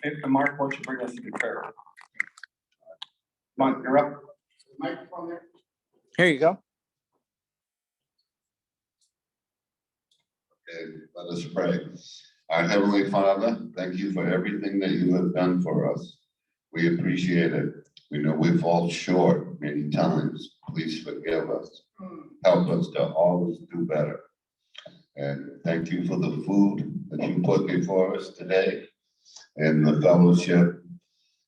And Mark, why don't you bring us to prayer? Come on, you're up. Microphone there. Here you go. Okay, let us pray. Our Heavenly Father, thank you for everything that you have done for us. We appreciate it. We know we fall short many times. Please forgive us. Help us to always do better. And thank you for the food that you put before us today and the fellowship.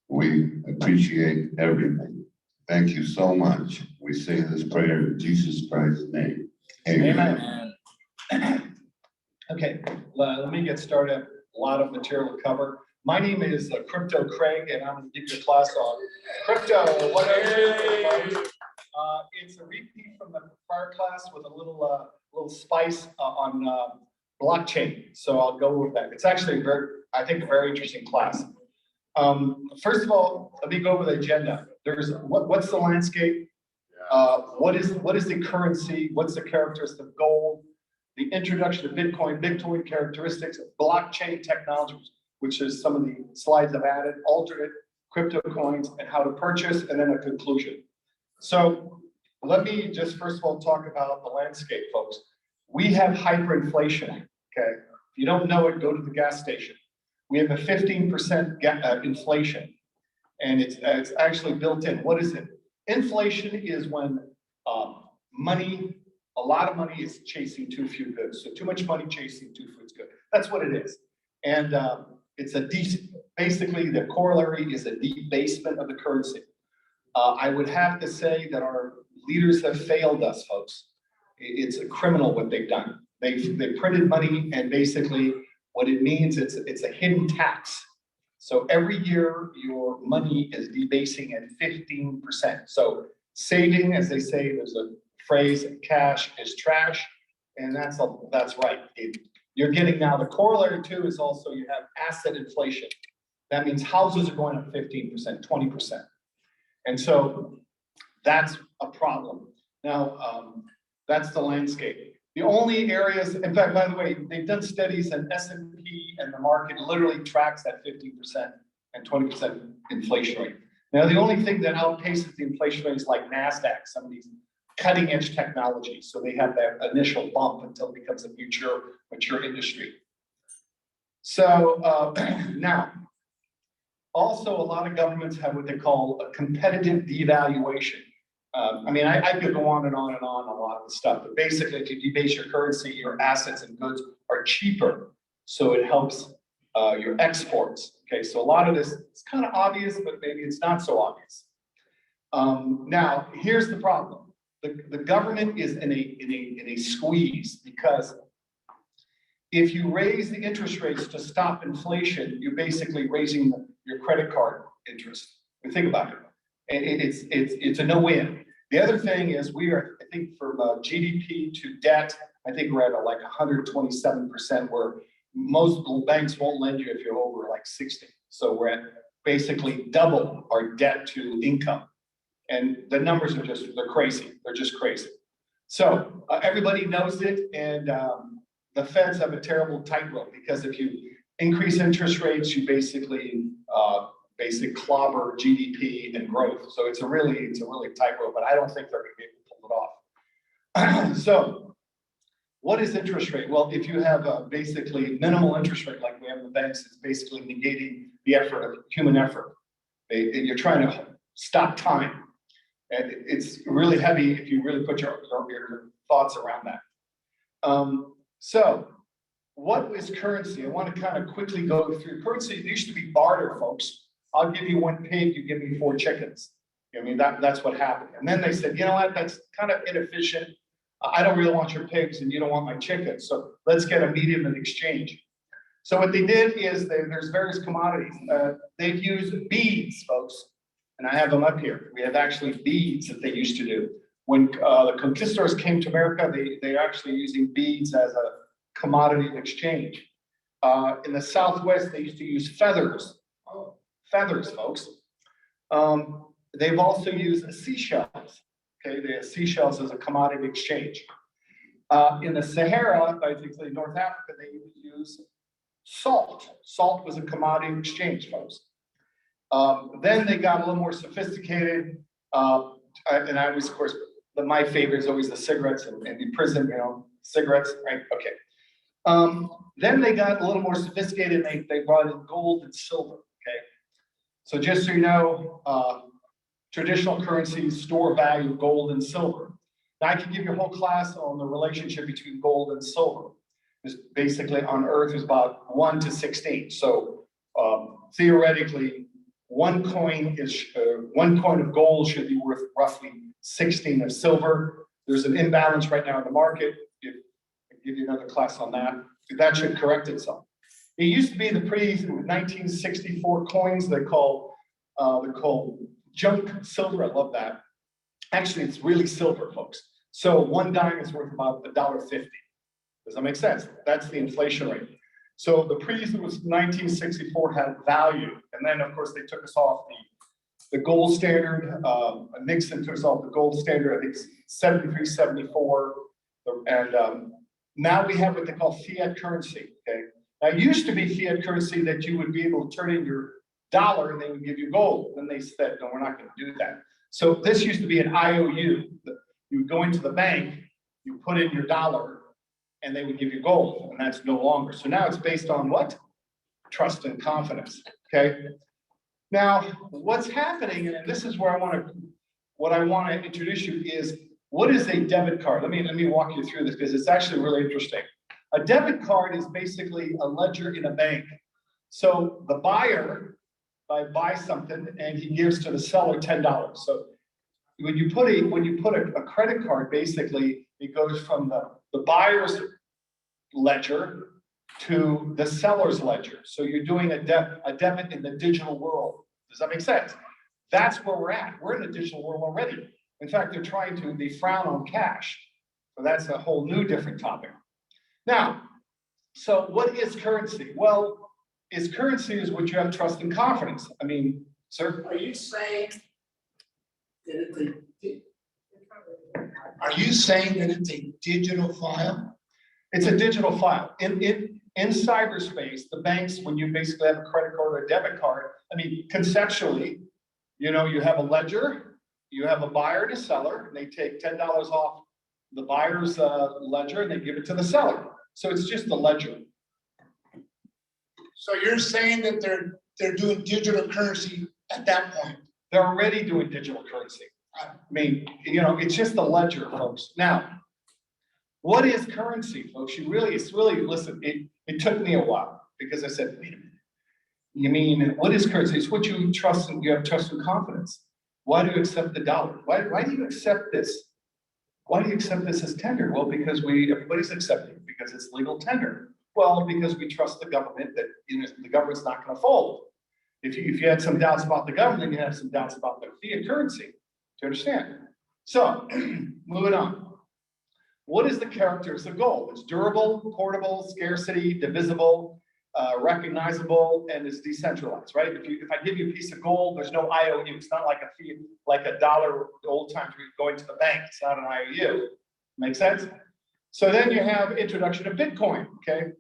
We appreciate everything. Thank you so much. We say this prayer in Jesus Christ's name. Amen. Okay, let me get started. A lot of material to cover. My name is Crypto Craig, and I'm going to give you a class on crypto. What it's a repeat from the prior class with a little spice on blockchain. So I'll go over that. It's actually I think, a very interesting class. First of all, let me go over the agenda. There's what's the landscape? What is the currency? What's the characteristic of gold? The introduction of Bitcoin characteristics, blockchain technology, which is some of the slides I've added, alternate crypto coins, and how to purchase, and then a conclusion. So let me just first of all talk about the landscape, folks. We have hyperinflation, okay? If you don't know it, go to the gas station. We have a 15% inflation, and it's actually built in. What is it? Inflation is when a lot of money is chasing too few goods. So too much money chasing too few goods. That's what it is. And it's basically the corollary is a debasement of the currency. I would have to say that our leaders have failed us, folks. It's a criminal what they've done. They printed money, and basically what it means, it's a hidden tax. So every year your money is debasing at 15%. So saving, as they say, there's a phrase, cash is trash, and that's right. You're getting now, the corollary too is also you have asset inflation. That means houses are going up 15%, 20%. And so that's a problem. Now, that's the landscape. The only areas, in fact, by the way, they've done studies and S&P and the market literally tracks that 15% and 20% inflation rate. Now, the only thing that outpaces the inflation rate is like NASDAQ, some of these cutting edge technology. So they have that initial bump until it becomes a mature industry. So now, also a lot of governments have what they call a competitive devaluation. I mean, I could go on and on and on a lot of the stuff, but basically if you debase your currency, your assets and goods are cheaper. So it helps your exports. Okay, so a lot of this, it's kind of obvious, but maybe it's not so obvious. Now, here's the problem. The government is in a squeeze because if you raise the interest rates to stop inflation, you're basically raising your credit card interest. And think about it. It's a no-win. The other thing is we are, I think, from GDP to debt, I think we're at like 127%, where most banks won't lend you if you're over like 60. So we're at basically double our debt to income. And the numbers are they're crazy. They're just crazy. So everybody knows it, and the Feds have a terrible tightrope because if you increase interest rates, you basically clobber GDP and growth. So it's a really tightrope, but I don't think they're going to be able to pull it off. So what is interest rate? Well, if you have basically minimal interest rate like we have in the banks, it's basically negating the effort of human effort. You're trying to stop time. And it's really heavy if you really put your thoughts around that. So what is currency? I want to kind of quickly go through. Currency used to be barter, folks. I'll give you 1 pig, you give me 4 chickens. I mean, that's what happened. And then they said, you know what, that's kind of inefficient. I don't really want your pigs and you don't want my chickens. So let's get a medium in exchange. So what they did is there's various commodities. They've used beads, folks. And I have them up here. We have actually beads that they used to do. When the conquistadors came to America, they're actually using beads as a commodity of exchange. In the Southwest, they used to use feathers. Feathers, folks. They've also used seashells. Okay, they have seashells as a commodity exchange. In the Sahara, basically North Africa, they use Salt. Salt was a commodity exchange, folks. Then they got a little more sophisticated. And I was, of course, my favorite is always the cigarettes and in prison, cigarettes, right? Okay. Then they got a little more sophisticated. They brought in gold and silver. Okay. So just so you know, traditional currencies store value gold and silver. Now I can give you a whole class on the relationship between gold and silver. It's basically on Earth is about 1 to 16. So theoretically, one coin of gold should be worth roughly 16 of silver. There's an imbalance right now in the market. I'll give you another class on that. That should correct itself. It used to be the pre-1964 coins they're called junk silver. I love that. Actually, it's really silver, folks. So one dime is worth about $1.50. Does that make sense? That's the inflation rate. So the pre was 1964 had value, and then of course they took us off the gold standard. Nixon took us off the gold standard. I think 73, 74, and now we have what they call fiat currency. Okay, now it used to be fiat currency that you would be able to turn in your dollar and they would give you gold. Then they said, no, we're not going to do that. So this used to be an IOU. You would go into the bank, you put in your dollar, and they would give you gold, and that's no longer. So now it's based on what? Trust and confidence, okay? Now, what's happening, and this is where what I want to introduce you is, what is a debit card? Let me walk you through this because it's actually really interesting. A debit card is basically a ledger in a bank. So the buyer buys something and he gives to the seller $10. So when you put a credit card, basically it goes from the buyer's ledger to the seller's ledger. So you're doing a debit in the digital world. Does that make sense? That's where we're at. We're in the digital world already. In fact, they frown on cash. So that's a whole new different topic. Now, so what is currency? Well, currency is what you have trust and confidence. I mean, sir? Are you saying that it's a digital file? It's a digital file. In cyberspace, the banks, when you basically have a credit card or a debit card, I mean, conceptually, you have a ledger, you have a buyer and a seller, and they take $10 off the buyer's ledger and they give it to the seller. So it's just a ledger. So you're saying that they're doing digital currency at that point? They're already doing digital currency. I mean, it's just a ledger, folks. Now, what is currency, folks? Listen, it took me a while because I said, wait a minute. You mean, what is currency? It's what you trust and you have trust and confidence. Why do you accept the dollar? Why do you accept this? Why do you accept this as tender? Well, because everybody's accepting it because it's legal tender. Well, because we trust the government that the government's not going to fold. If you had some doubts about the government, you have some doubts about the fiat currency. Do you understand? So, moving on. What is the characteristics of gold? It's durable, portable, scarcity, divisible, recognizable, and it's decentralized, right? If I give you a piece of gold, there's no IOU. It's not like a dollar old times where you're going to the bank. It's not an IOU. Make sense? So then you have introduction of Bitcoin, okay?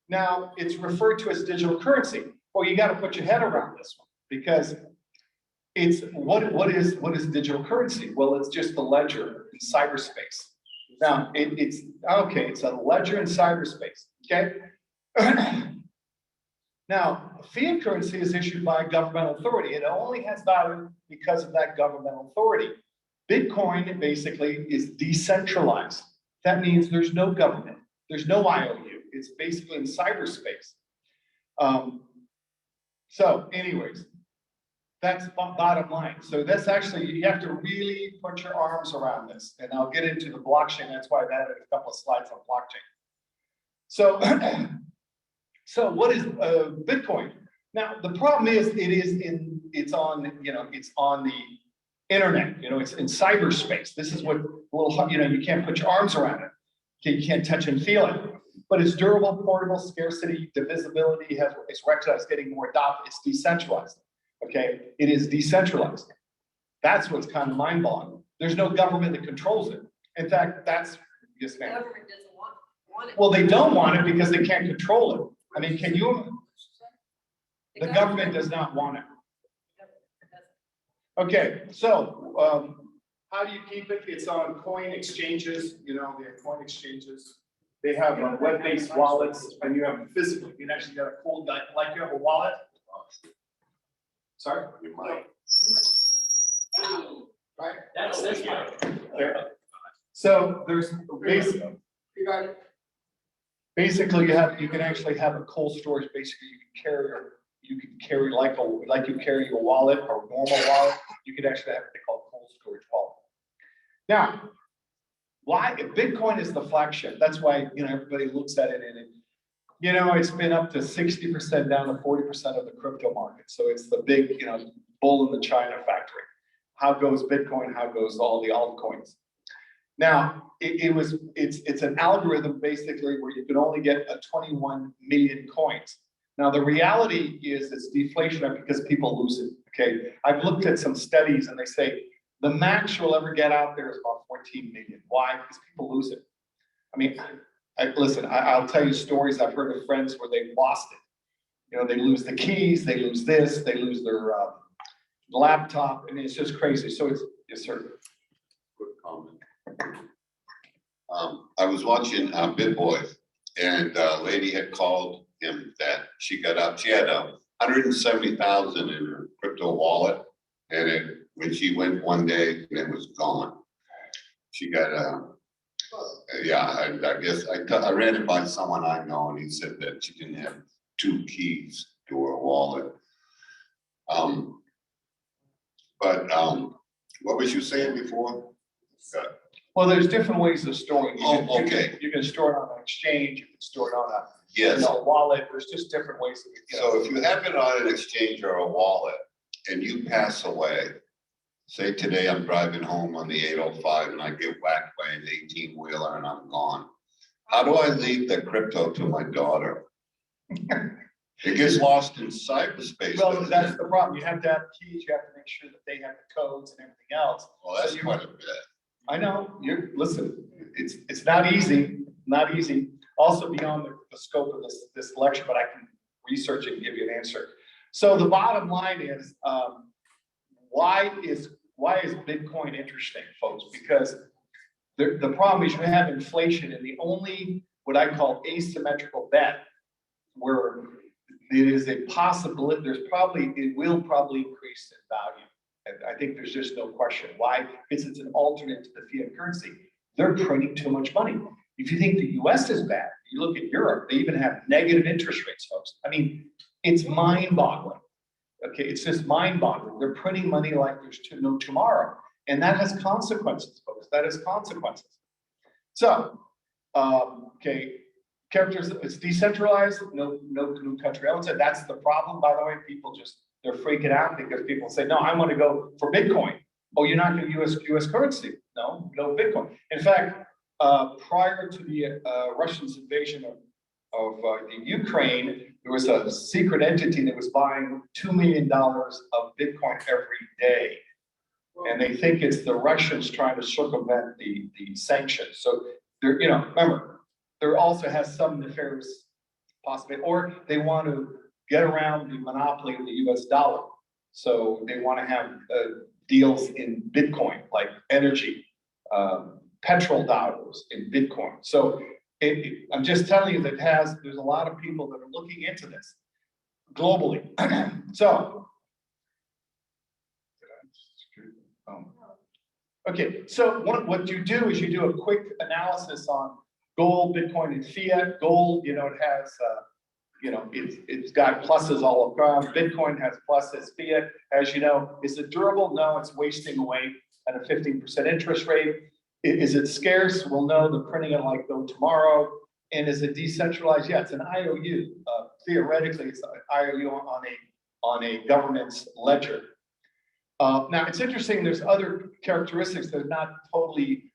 Now, it's referred to as digital currency. Well, you got to put your head around this one because it's what is digital currency? Well, it's just a ledger in cyberspace. Now, it's a ledger in cyberspace, okay? Now, fiat currency is issued by a governmental authority. It only has value because of that governmental authority. Bitcoin basically is decentralized. That means there's no government. There's no IOU. It's basically in cyberspace. So anyways, that's bottom line. So that's actually, you have to really put your arms around this. And I'll get into the blockchain. That's why I've added a couple of slides on blockchain. So, so what is Bitcoin? Now, the problem is it's on the internet, it's in cyberspace. This is what you can't put your arms around it. You can't touch and feel it. But it's durable, portable, scarcity, divisibility, it's recognized, getting more adopted, it's decentralized. Okay, it is decentralized. That's what's kind of mind-boggling. There's no government that controls it. In fact, yes, ma'am. Government doesn't want it. Well, they don't want it because they can't control it. I mean, can you, the government does not want it. Okay, so, how do you keep it? It's on coin exchanges, you know, the coin exchanges. They have web-based wallets, and you have physical, you can actually get a cold, like you have a wallet. Sorry? You might. Right? That's fine. Okay. So there's basically, You got it. basically you can actually have a cold storage, basically you can carry like you carry your wallet or normal wallet, you could actually have what they call cold storage wallet. Now, why Bitcoin is the flagship? That's why, you know, everybody looks at it and it, you know, it's been up to 60% down to 40% of the crypto market. So it's the big, you know, bull in the China factory. How goes Bitcoin? How goes all the altcoins? Now, it's an algorithm basically where you can only get 21 million coins. Now, the reality is it's deflationary because people lose it, okay? I've looked at some studies and they say the max you'll ever get out there is about 14 million. Why? Because people lose it. I mean, listen, I'll tell you stories I've heard of friends where they've lost it. You know, they lose the keys, they lose this, they lose their laptop, and it's just crazy. So it's, yes, sir. Quick comment. I was watching BitBoy, and a lady had called him that she got out. She had 170,000 in her crypto wallet, and when she went one day, it was gone. She got yeah. I guess I ran it by someone I know, and he said that she didn't have 2 keys to her wallet. What was you saying before? Well, there's different ways of storing. Oh, okay. You can store it on an exchange, you can store it on a Yes. wallet. There's just different ways. So if you have it on an exchange or a wallet and you pass away, say today I'm driving home on the 805 and I get whacked by an 18-wheeler and I'm gone. How do I leave the crypto to my daughter? It gets lost in cyberspace. Well, doesn't that's it? the problem. You have to have keys, you have to make sure that they have the codes and everything else. Well, that's So you- quite a bit. I know, listen, it's not easy, not easy. Also beyond the scope of this lecture, but I can research it and give you an answer. So the bottom line is, why is Bitcoin interesting, folks? Because the problem is you have inflation, and the only what I call asymmetrical bet where it is a possibility, it will probably increase in value. And I think there's just no question. Why? Because it's an alternate to the fiat currency. They're printing too much money. If you think the US is bad, you look at Europe, they even have negative interest rates, folks. I mean, it's mind-boggling. Okay, it's just mind-boggling. They're printing money like there's no tomorrow. And that has consequences, folks. That has consequences. So, okay, characters, it's decentralized, no country owns it. That's the problem, by the way. People they're freaking out because people say, no, I want to go for Bitcoin. Oh, you're not going to US currency. No Bitcoin. In fact, prior to the Russians' invasion of the Ukraine, there was a secret entity that was buying $2 million of Bitcoin every day. And they think it's the Russians trying to circumvent the sanctions. So they're, you know, remember, there also has some nefarious possibility, or they want to get around the monopoly of the US dollar. So they want to have deals in Bitcoin, like energy, petrol dollars in Bitcoin. So I'm just telling you that there's a lot of people that are looking into this globally. So, okay, so what you do is you do a quick analysis on gold, Bitcoin, and fiat. Gold, you know, it has, you know, it's got pluses all around. Bitcoin has pluses. Fiat, as you know, is it durable? No, it's wasting away at a 15% interest rate. Is it scarce? Well, no, they're printing it like no tomorrow. And is it decentralized? Yeah, it's an IOU. Theoretically, it's an IOU on a government's ledger. Now, it's interesting. There's other characteristics that are not totally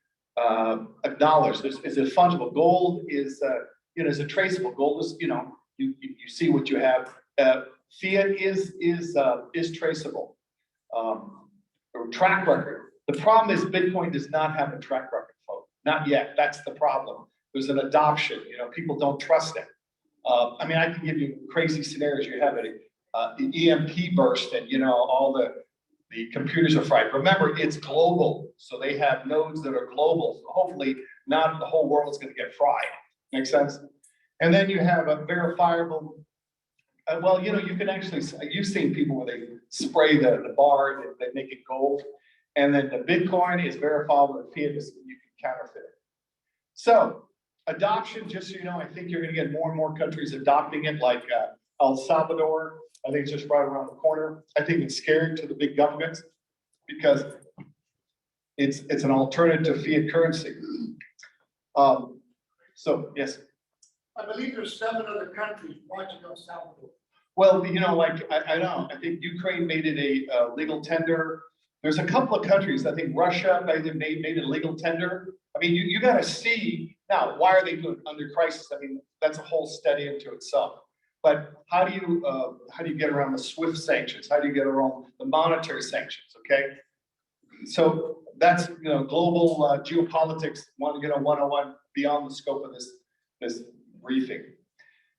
acknowledged. Is it fungible? Gold is, you know, is it traceable? Gold is, you know, you see what you have. Fiat is traceable. Or track record. The problem is Bitcoin does not have a track record, folks. Not yet. That's the problem. There's an adoption. You know, people don't trust it. I mean, I can give you crazy scenarios. You have an EMP burst and, all the computers are fried. Remember, it's global. So they have nodes that are global. So hopefully not the whole world is going to get fried. Make sense? And then you have a verifiable, well, you can actually, you've seen people where they spray the bar, they make it gold. And then the Bitcoin is verifiable with Fiat, you can counterfeit it. So adoption, just so you know, I think you're going to get more and more countries adopting it, like El Salvador. I think it's just right around the corner. I think it's scary to the big governments because it's an alternative to fiat currency. So yes. I believe there's 7 other countries watching El Salvador. Well, like I know, I think Ukraine made it a legal tender. There's a couple of countries, I think Russia made it a legal tender. I mean, you got to see now, why are they doing it under crisis? I mean, that's a whole study into itself. But how do you get around the SWIFT sanctions? How do you get around the monetary sanctions? Okay, so that's global geopolitics. 101 beyond the scope of this briefing.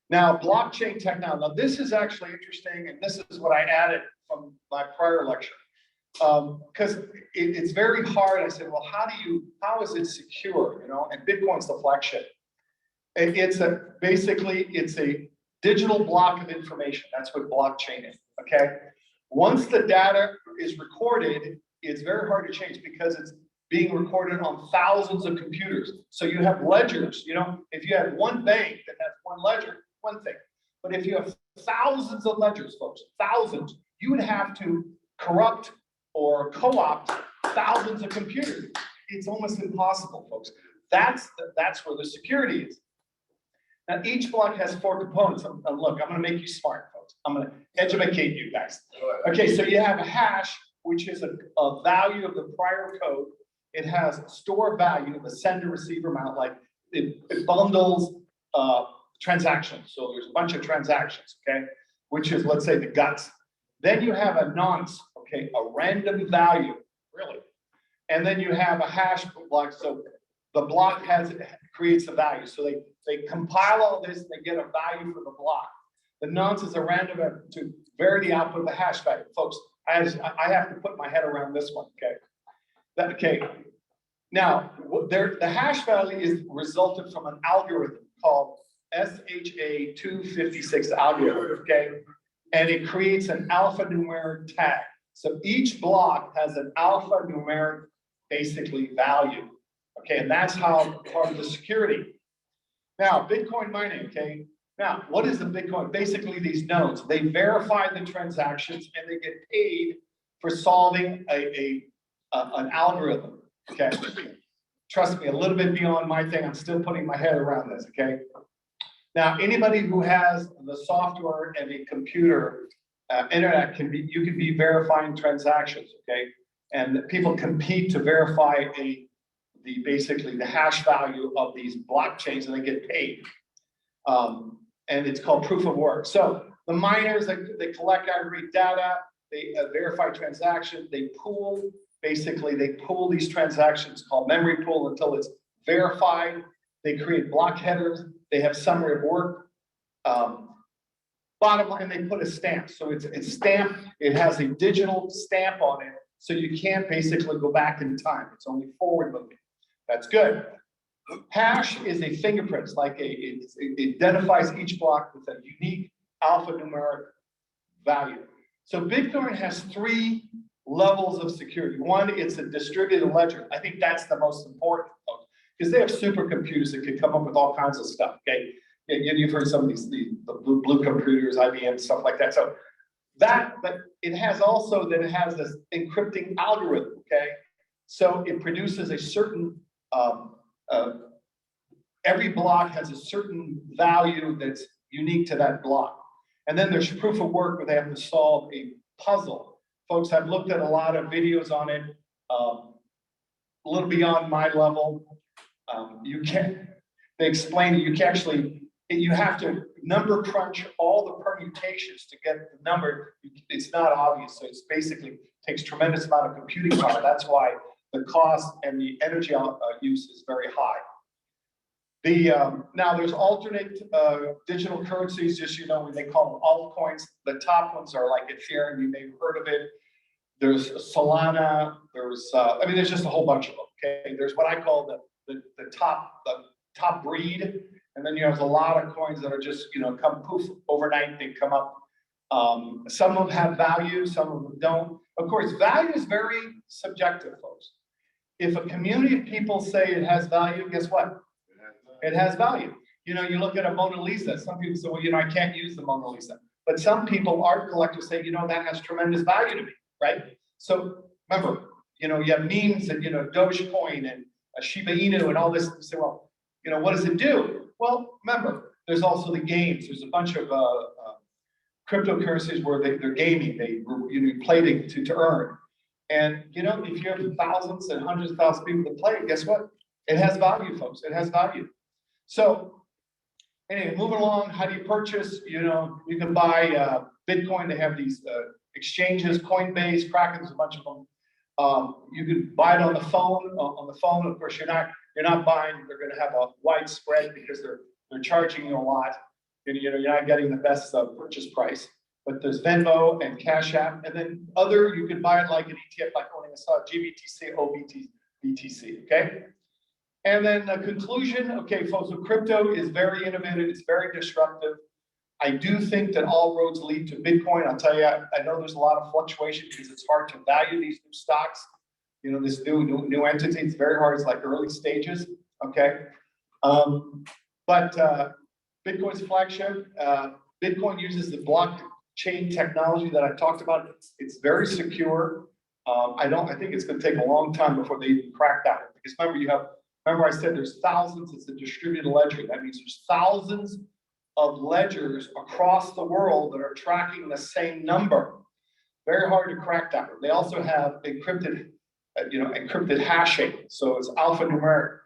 Now, blockchain technology. Now, this is actually interesting, and this is what I added from my prior lecture. Because it's very hard. I said, well, how is it secure? And Bitcoin's the flagship. Basically it's a digital block of information. That's what blockchain is. Okay. Once the data is recorded, it's very hard to change because it's being recorded on thousands of computers. So you have ledgers. If you have one bank that has one ledger, one thing. But if you have thousands of ledgers, folks, thousands, you would have to corrupt or co-opt thousands of computers. It's almost impossible, folks. That's where the security is. Now, each block has 4 components. Look, I'm going to make you smart, folks. I'm going to educate you guys. Okay, so you have a hash, which is a value of the prior code. It has store value, the sender-receiver amount, like it bundles transactions. So there's a bunch of transactions, okay, which is, let's say, the guts. Then you have a nonce, okay, a random value, really. And then you have a hash block. So the block creates a value. So they compile all this, they get a value for the block. The nonce is a random to vary the output of the hash value. Folks, I have to put my head around this one, okay? Okay. Now, the hash value is resulted from an algorithm called SHA-256 algorithm, okay? And it creates an alphanumeric tag. So each block has an alphanumeric, basically, value. Okay, and that's how part of the security. Now, Bitcoin mining, okay? Now, what is the Bitcoin? Basically, these nodes, they verify the transactions and they get paid for solving an algorithm, okay? Trust me, a little bit beyond my thing, I'm still putting my head around this, okay? Now, anybody who has the software and a computer, internet, you can be verifying transactions, okay? And people compete to verify basically the hash value of these blockchains, and they get paid. And it's called proof of work. So the miners, they collect, aggregate data, they verify transactions, they pool. Basically, they pool these transactions called memory pool until it's verified. They create block headers. They have summary of work. Bottom line, they put a stamp. So it's stamped. It has a digital stamp on it. So you can't basically go back in time. It's only forward moving. That's good. Hash is a fingerprint. It's like it identifies each block with a unique alphanumeric value. So Bitcoin has 3 levels of security. One, it's a distributed ledger. I think that's the most important, because they have supercomputers that can come up with all kinds of stuff. Okay, you've heard some of the blue computers, IBM, stuff like that. So but it has also that it has this encrypting algorithm. Okay, so it produces a certain every block has a certain value that's unique to that block. And then there's proof of work where they have to solve a puzzle. Folks, I've looked at a lot of videos on it, a little beyond my level. They explain you can actually, you have to number crunch all the permutations to get the number. It's not obvious. So it's basically takes tremendous amount of computing power. That's why the cost and the energy use is very high. Now there's alternate digital currencies, just when they call them altcoins. The top ones are like Ethereum, you may have heard of it. There's Solana, there's there's just a whole bunch of them. Okay, there's what I call the top breed, and then you have a lot of coins that are just come poof overnight, they come up. Some of them have value, some of them don't. Of course, value is very subjective, folks. If a community of people say it has value, guess what? It has value. You look at a Mona Lisa, some people say, well, I can't use the Mona Lisa. But some people, art collectors, say, that has tremendous value to me, right? So remember, you have memes and, Dogecoin and Shiba Inu and all this. You say, well, what does it do? Well, remember, there's also the games. There's a bunch of cryptocurrencies where they're gaming. They play to earn. And, if you have thousands and hundreds of thousands of people that play, guess what? It has value, folks. It has value. So anyway, moving along, how do you purchase? You can buy Bitcoin. They have these exchanges, Coinbase, Kraken, there's a bunch of them. You can buy it on the phone. On the phone, of course, you're not buying. They're going to have a wide spread because they're charging you a lot. You're not getting the best purchase price. But there's Venmo and Cash App, and then you can buy it like an ETF, like owning a GBTC, BTC. Okay. And then the conclusion, okay, folks, so crypto is very innovative, it's very disruptive. I do think that all roads lead to Bitcoin. I'll tell you, I know there's a lot of fluctuation because it's hard to value these new stocks. This new entity, it's very hard, it's like early stages, okay? But Bitcoin's flagship, Bitcoin uses the blockchain technology that I talked about. It's very secure. I think it's gonna take a long time before they even crack that one, because remember I said there's thousands, it's a distributed ledger. That means there's thousands of ledgers across the world that are tracking the same number. Very hard to crack that one. They also have encrypted hashing. So it's alphanumeric.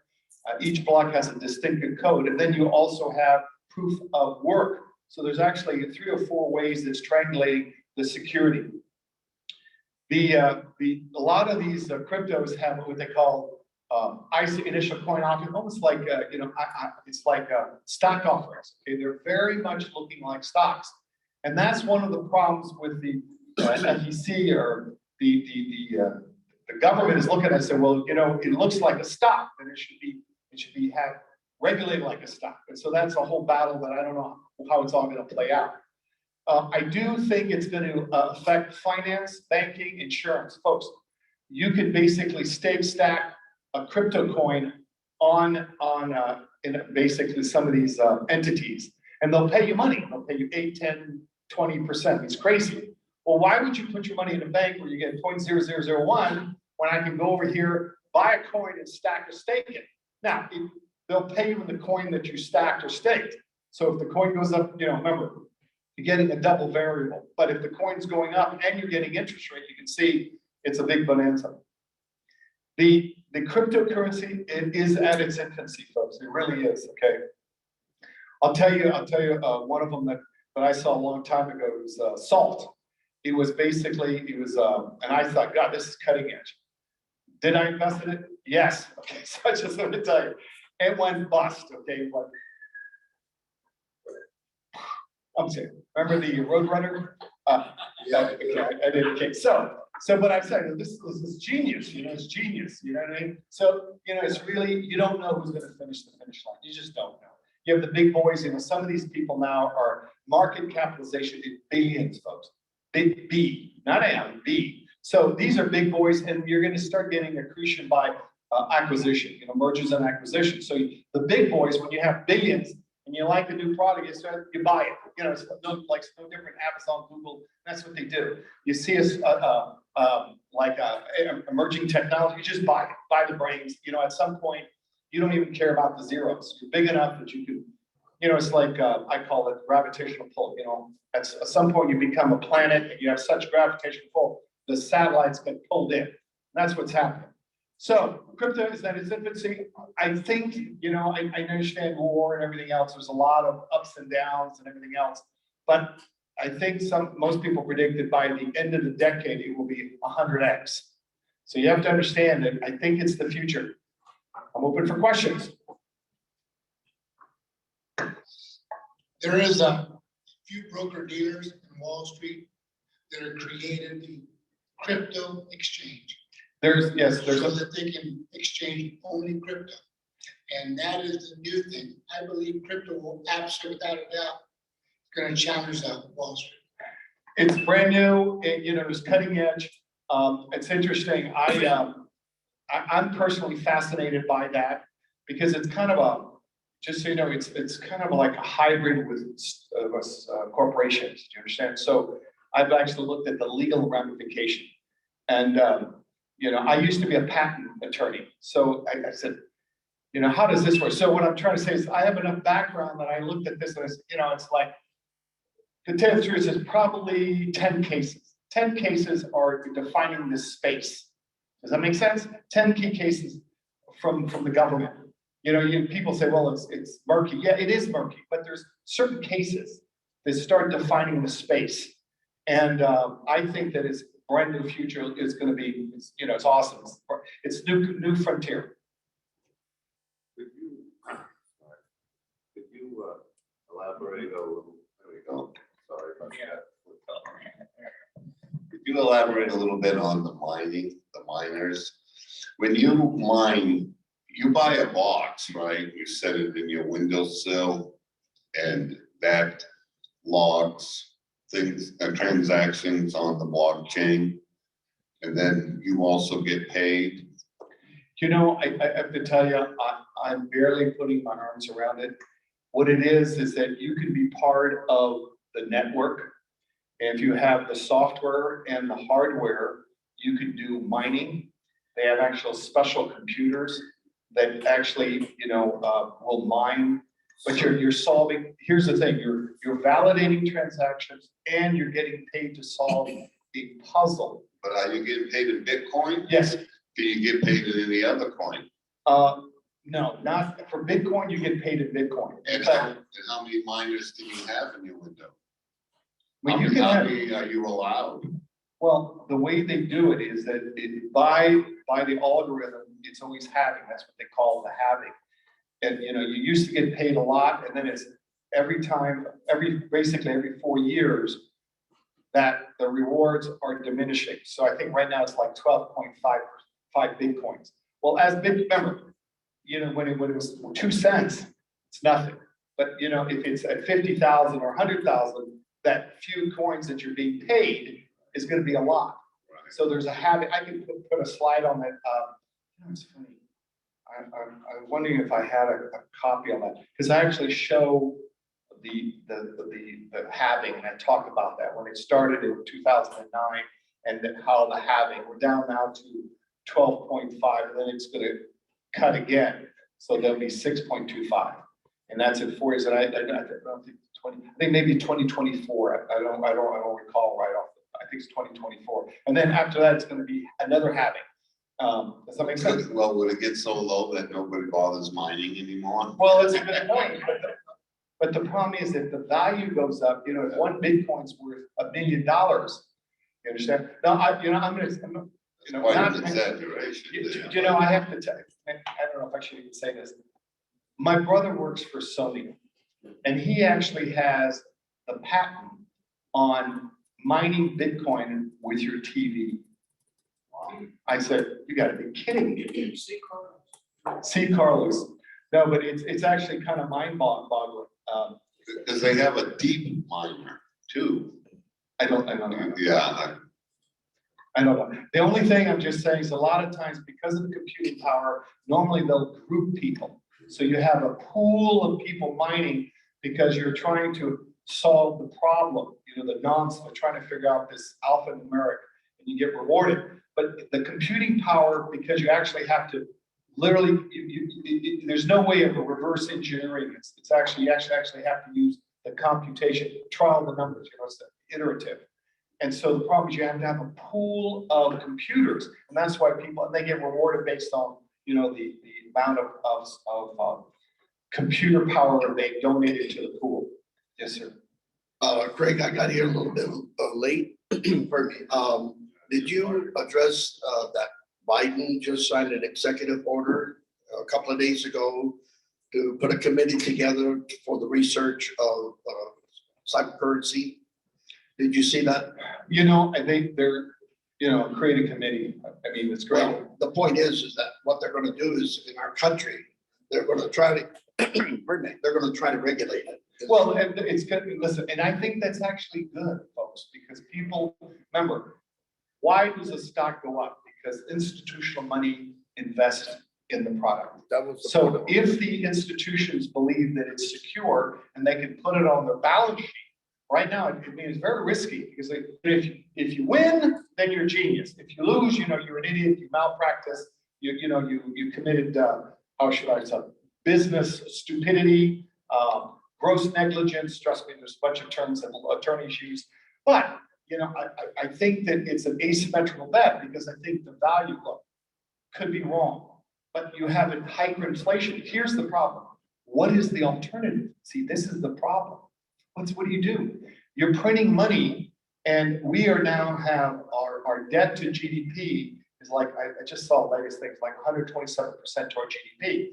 Each block has a distinctive code. And then you also have proof of work. So there's actually 3 or 4 ways that's triangulating the security. A lot of these cryptos have what they call IC initial coin offering, almost like it's like stock offerings. Okay, they're very much looking like stocks, and that's one of the problems with the SEC or the government is looking at it and saying, well, it looks like a stock, and it should be regulated like a stock. And so that's a whole battle that I don't know how it's all going to play out. I do think it's going to affect finance, banking, insurance, folks. You can basically stack a crypto coin in basically some of these entities, and they'll pay you money. They'll pay you 8, 10, 20%. It's crazy. Well, why would you put your money in a bank where you get 0.0001 when I can go over here, buy a coin and stack or stake it? Now, they'll pay you in the coin that you stacked or staked. So if the coin goes up, remember, you're getting a double variable. But if the coin's going up and you're getting interest rate, you can see it's a big bonanza. The cryptocurrency is at its infancy, folks. It really is. Okay. I'll tell you one of them that I saw a long time ago was Salt. It was and I thought, God, this is cutting edge. Did I invest in it? Yes. Okay, so I just want to tell you, it went bust. Okay, I'm saying, remember the Roadrunner? Okay, I didn't. Okay, so but I'm saying this is genius. It's genius. You know what I mean? So it's really, you don't know who's going to finish the finish line. You just don't know. You have the big boys. Some of these people now are market capitalization in billions, folks. Big B, not A, B. So these are big boys, and you're going to start getting accretion by acquisition. Mergers and acquisitions. So the big boys, when you have billions and you like a new product, you buy it. It's no different. Amazon, Google. That's what they do. You see us emerging technology, you just buy the brains. At some point, you don't even care about the zeros. You're big enough that you can. It's like I call it gravitational pull. At some point you become a planet and you have such gravitational pull, the satellites get pulled in. That's what's happening. So crypto is at its infancy. I think, I understand war and everything else. There's a lot of ups and downs and everything else. But I think most people predict that by the end of the decade, it will be 100x. So you have to understand that I think it's the future. I'm open for questions. There is a few broker dealers in Wall Street that are created the crypto exchange. There's, yes, So that they can exchange only crypto. And that is the new thing. I believe crypto will absolutely, without a doubt, gonna challenge Wall Street. it's brand new, it's cutting edge. It's interesting. I'm personally fascinated by that because it's kind of just so you know, it's kind of like a hybrid with corporations. Do you understand? So I've actually looked at the legal ramification. And, I used to be a patent attorney. So I said, how does this work? So what I'm trying to say is I have enough background that I looked at this and I said, it's like, the tell the truth is probably 10 cases. 10 cases are defining this space. Does that make sense? 10 key cases from the government. People say, well, it's murky. Yeah, it is murky, but there's certain cases that start defining the space. And I think that it's brand new future is going to be, it's awesome. It's new frontier. Could you elaborate a little, there we go, sorry about that. Could you elaborate a little bit on the miners? When you mine, you buy a box, right? You set it in your windowsill and that logs things, transactions on the blockchain. And then you also get paid. I have to tell you, I'm barely putting my arms around it. What it is that you can be part of the network. And if you have the software and the hardware, you can do mining. They have actual special computers that actually, will mine. But you're solving. Here's the thing: you're validating transactions and you're getting paid to solve a puzzle. But are you getting paid in Bitcoin? Yes. Can you get paid in any other coin? No, not for Bitcoin. You get paid in Bitcoin. And how many miners do you have in your window? Well, How many are you allowed? Well, the way they do it is that by the algorithm, it's always halving. That's what they call the halving. And you used to get paid a lot, and then it's basically every 4 years that the rewards are diminishing. So I think right now it's like 12.5 Bitcoins. Well, remember, when it was 2 cents, it's nothing. But if it's at 50,000 or 100,000, that few coins that you're being paid is going to be a lot. Right. So there's a habit. I can put a slide on that. It's funny. I'm wondering if I had a copy on that because I actually show the halving, and I talk about that when it started in 2009 and then how the halving. We're down now to 12.5, and then it's going to cut again, so there'll be 6.25, and that's in 4 years. And I don't think 20. I think maybe 2024. I don't recall right off. I think it's 2024, and then after that, it's going to be another halving. Does that make sense? Well, would it get so low that nobody bothers mining anymore? Well, it's a good point, but the problem is that the value goes up. If 1 Bitcoin's worth $1 million, you understand? Now, I'm gonna. Quite an exaggeration. I have to tell you, I don't know if I should even say this. My brother works for Sony, and he actually has the patent on mining Bitcoin with your TV. I said, you gotta be kidding me. See Carlos. No, but it's actually kind of mind-boggling. Because they have a deep miner too. I don't know. Yeah. I don't know. The only thing I'm just saying is a lot of times because of the computing power, normally they'll group people. So you have a pool of people mining because you're trying to solve the problem, the nonce of trying to figure out this alphanumeric, and you get rewarded. But the computing power, because you actually have to literally, there's no way of a reverse engineering. It's actually, you actually have to use the computation, trial the numbers, it's iterative. And so the problem is you have to have a pool of computers, and that's why and they get rewarded based on, the amount of computer power they donated to the pool. Yes, sir. Craig, I got here a little bit late. Pardon me. Did you address that Biden just signed an executive order a couple of days ago to put a committee together for the research of cyber currency. Did you see that? You know, I think they're, you know, create a committee. I mean, it's great. Well, the point is that what they're gonna do is in our country, they're gonna try to, pardon me, they're gonna try to regulate it. Well, and it's good, listen, and I think that's actually good, folks, because people, remember, why does a stock go up? Because institutional money invests in the product. That was the point So of it. if the institutions believe that it's secure and they can put it on their balance sheet, right now, I mean, it's very risky because if you win, then you're a genius. If you lose, you know, you're an idiot, you malpractice, you committed, how should I say, business stupidity, gross negligence. Trust me, there's a bunch of terms that attorneys use. But, you know, I think that it's an asymmetrical bet because I think the value look could be wrong. But you have a hyperinflation. Here's the problem. What is the alternative? See, this is the problem. What do you do? You're printing money, and we are now have our debt to GDP is like, I just saw the latest things, like 127% to our GDP.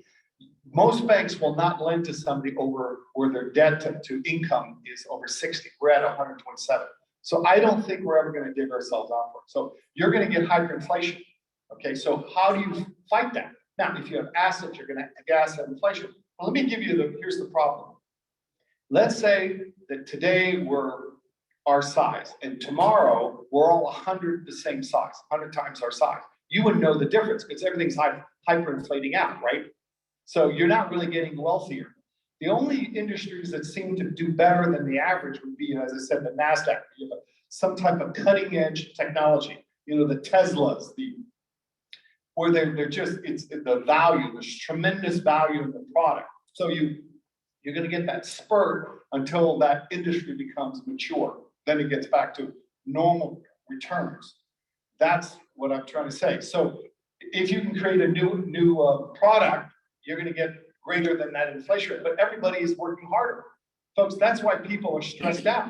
Most banks will not lend to somebody over where their debt to income is over 60. We're at 127. So I don't think we're ever going to dig ourselves out for it. So you're going to get hyperinflation. Okay, so how do you fight that? Now, if you have assets, you're going to get asset inflation. Well, let me give you here's the problem. Let's say that today we're our size and tomorrow we're all 100 the same size, 100 times our size. You wouldn't know the difference because everything's hyperinflating out, right? So you're not really getting wealthier. The only industries that seem to do better than the average would be, as I said, the NASDAQ, you have some type of cutting edge technology, you know, the Teslas, where they're just, it's the value, there's tremendous value in the product. So you're gonna get that spurt until that industry becomes mature. Then it gets back to normal returns. That's what I'm trying to say. So if you can create a new product, you're gonna get greater than that inflation rate, but everybody is working harder. Folks, that's why people are stressed out.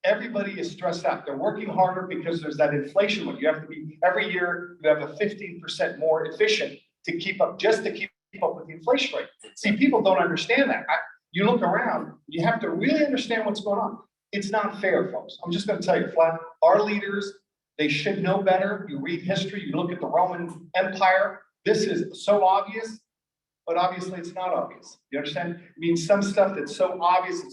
Everybody is stressed out. They're working harder because there's that inflation. You have to be, every year, you have a 15% more efficient to keep up, just to keep up with the inflation rate. See, people don't understand that. You look around, you have to really understand what's going on. It's not fair, folks. I'm just gonna tell you flat, our leaders, they should know better. You read history, you look at the Roman Empire. This is so obvious, but obviously it's not obvious. You understand? I mean, some stuff that's so obvious,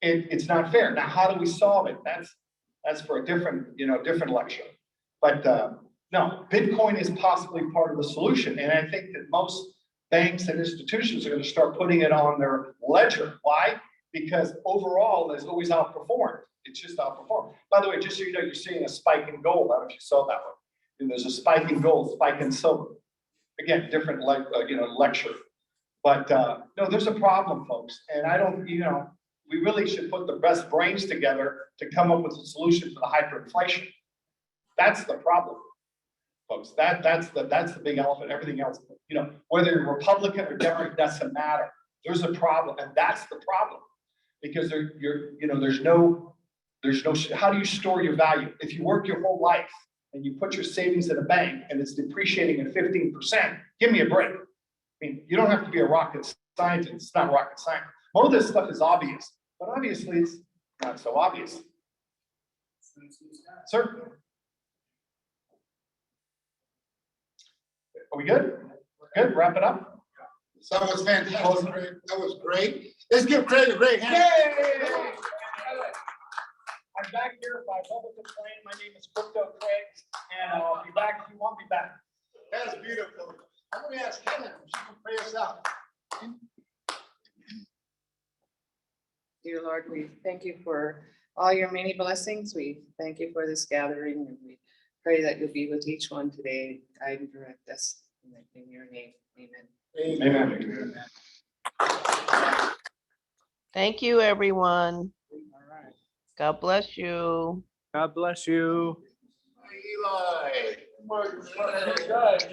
it's not fair. Now, how do we solve it? That's for a different, different lecture. But no, Bitcoin is possibly part of the solution. And I think that most banks and institutions are going to start putting it on their ledger. Why? Because overall, it's always outperformed. It's just outperformed. By the way, just so you know, you're seeing a spike in gold. I don't know if you saw that one. And there's a spike in gold, spike in silver. Again, different lecture. But no, there's a problem, folks. And I don't, we really should put the best brains together to come up with a solution for the hyperinflation. That's the problem, folks. That's the big elephant. Everything else, whether you're Republican or Democrat, doesn't matter. There's a problem, and that's the problem, because there's no. How do you store your value? If you work your whole life and you put your savings in a bank and it's depreciating at 15%, give me a break. I mean, you don't have to be a rocket scientist. It's not rocket science. Most of this stuff is obvious, but obviously it's not so obvious. Sir? Are we good? Good, wrap it up. That was fantastic, Craig. That was great. Let's give Craig a great hand. Yay! I'm back here by public complaint. My name is Crypto Craig, and I'll be back if you want me back. That's beautiful. I'm gonna ask Helen if she can pray us out. Dear Lord, we thank you for all your many blessings. We thank you for this gathering, and we pray that you'll be with each one today, guide and direct us in your name. Amen. Amen. Thank you, everyone. All right. God bless you. God bless you. Eli.